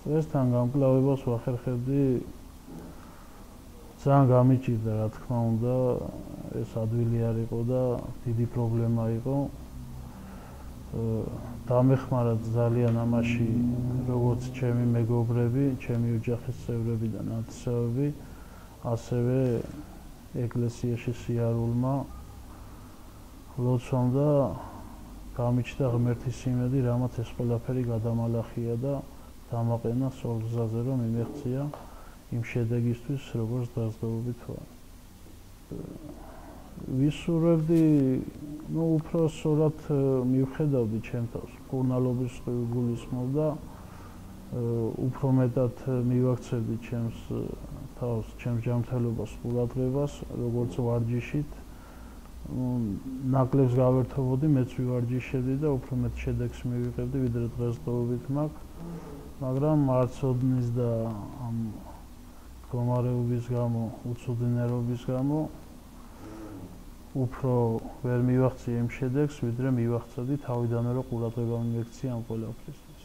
დღესთან გამკლავებას ვახერხებდი ძალიან გამიჭირდა რა თქმა უნდა ეს ადვილი არ იყო და დიდი პრობლემა იყო დამეხმარა ძალიან ამაში როგორც ჩემი მეგობრები, ჩემი ოჯახის წევრები და ნათესავები, ასევე ეკლესიაში სიარულმა ლოცვამ და გამიჩნდა ღმერთის იმედი, რამაც ეს ყველაფერი გადამალახია და დამაყენა სულ გზაზე, რომ იმეღწია იმ შედეგისთვის, როგორც დაძდობობით ვარ. ვისურვებდი, უფრო სწორად მივხედავდი ჩემ თავს, მკურნალობის გულისხმობდა, უფრო მეტად მივაქცევდი ჩემს თავს, ჩემს ჯანმრთელობას, ყურადღებას, როგორც ვარჯიშით. ნაკლებს გავერთობოდი, მეც ვივარჯიშებდი და უფრო მეტ შედეგს მივიღებდი, ვიდრე დღესდღეობით მაქვს. მაგრამ არც ოდნის და ამ მდგომარეობის გამო, უცოდინერობის გამო უფრო ვერ მივახციე იმ შედეგს, ვიდრე მივახცევდი თავიდანვე, რომ ყურადღება მიმექცია ამ ყველაფრის.